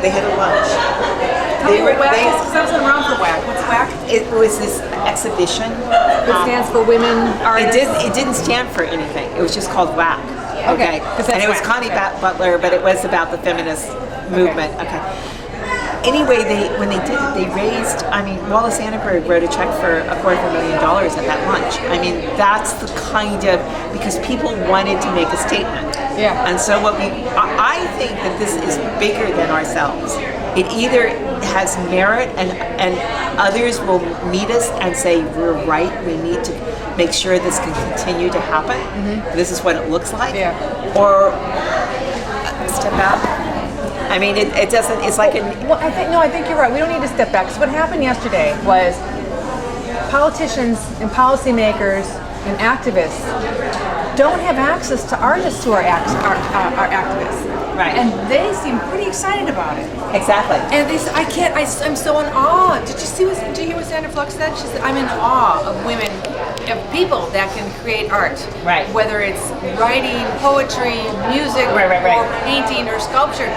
They had a lunch. Because I wasn't around for WAC. What's WAC? It was this exhibition. It stands for Women Artists. It didn't stand for anything. It was just called WAC. Okay. And it was Connie Butler, but it was about the feminist movement. Okay. Anyway, when they did it, they raised, Wallace Annenberg wrote a check for $250,000 at that lunch. That's the kind of, because people wanted to make a statement. Yeah. And so I think that this is bigger than ourselves. It either has merit and others will meet us and say, we're right, we need to make sure this can continue to happen. Mm-hmm. This is what it looks like. Yeah. Or step out. It doesn't, it's like I think you're right. We don't need to step back. So what happened yesterday was politicians and policymakers and activists don't have access to artists who are activists. Right. And they seem pretty excited about it. Exactly. And they said, I'm so in awe. Did you hear what Sandra Flux said? She said, I'm in awe of women, of people that can create art. Right. Whether it's writing, poetry, music, right. or painting or sculpture.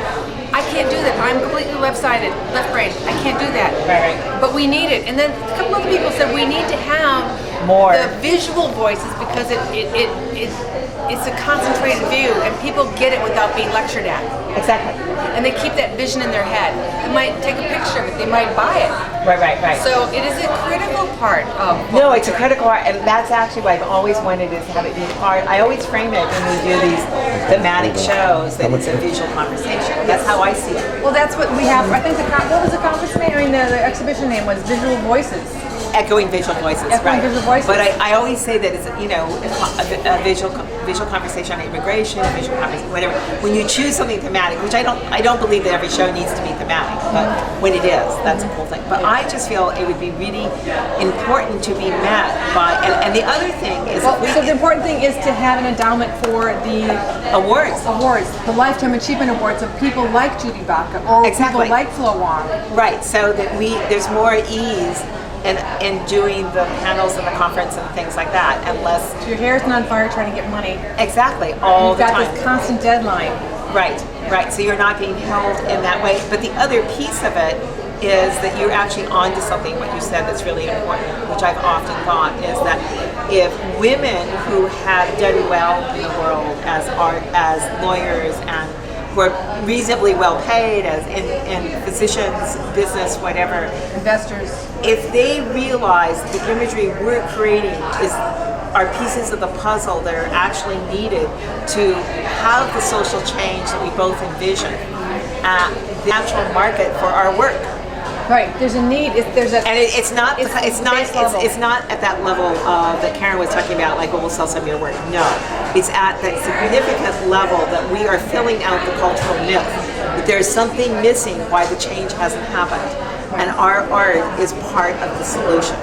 I can't do that. I'm completely left-sided, left-brained. I can't do that. Right. But we need it. And then a couple other people said we need to have more the visual voices because it's a concentrated view and people get it without being lectured at. Exactly. And they keep that vision in their head. They might take a picture of it. They might buy it. Right. So it is a critical part of No, it's a critical part, and that's actually what I've always wanted is to have it be part. I always frame it when we do these thematic shows that it's a visual conversation. That's how I see it. Well, that's what we have. I think what was the conference name? The exhibition name was Visual Voices. Echoing visual voices, Echoing right? Visual voices. But I always say that it's a visual conversation on immigration, visual conversation, whatever. When you choose something thematic, which I don't believe that every show needs to be thematic, but when it is, that's a cool thing. But I just feel it would be really important to be met by, and the other thing is, so the important thing is to have an endowment for the awards, the Lifetime Achievement Awards of people like Judy Baca or people like Flo Wong. Right. So that there's more ease in doing the panels and the conference and things like that, and less. So your hair's not on fire trying to get money. Exactly, all the time. You've got this constant deadline. Right. So you're not being held in that way. But the other piece of it is that you're actually onto something. What you said that's really important, which I've often thought, is that if women who have done well in the world as lawyers and who are reasonably well paid as in physicians, business, whatever, investors, if they realize the imagery we're creating are pieces of the puzzle that are actually needed to have the social change that we both envision, the natural market for our work. Right. There's a need. It's not at that level that Karen was talking about. Like, we'll sell some of your work. No, it's at that significant level that we are filling out the cultural myth. That there's something missing why the change hasn't happened, and our art is part of the solution.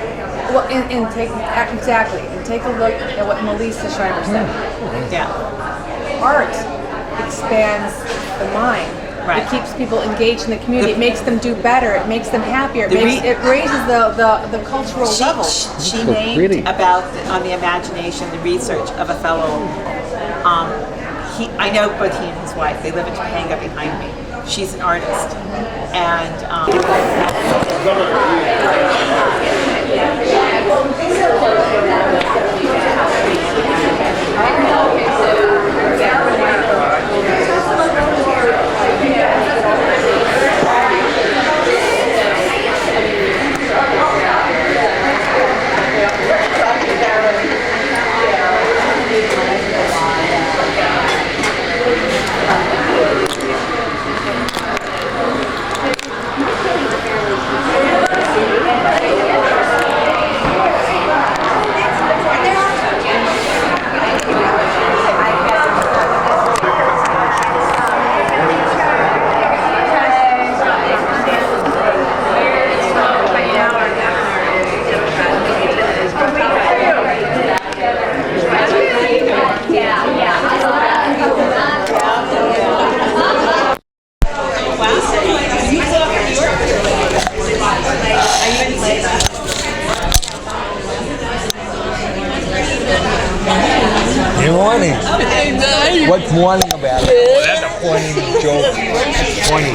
Well, and take a look at what Melissa Schreiber said. Yeah. Art expands the mind. Right. It keeps people engaged in the community. It makes them do better. It makes them happier. It raises the cultural level. She named on the imagination, the research of a fellow. I know both he and his wife. They live in Topanga behind me. She's an artist, and. What's morning about it? Oh, that's a funny joke. Funny.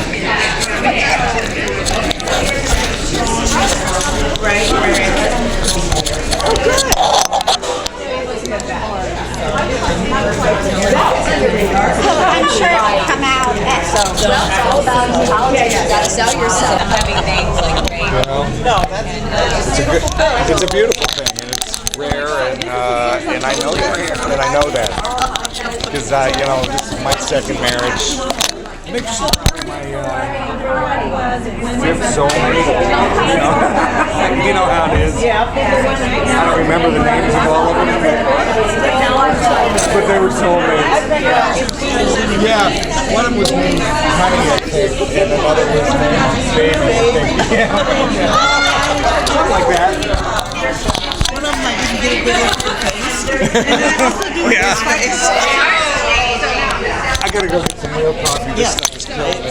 I'm sure it will come out. It's all about politics. You gotta sell yourself. Having things like It's a beautiful thing, and it's rare, and I know that, because this is my second marriage. This is probably my fifth soulmate. You know how it is. I don't remember the names of all of them, but they were soulmates. Yeah, one of them was named Honey, I think, and another was named Baby, I think. Yeah, something like that. One of them I didn't get a good look at the face. Yeah. I gotta go get some real coffee. This stuff is killing me.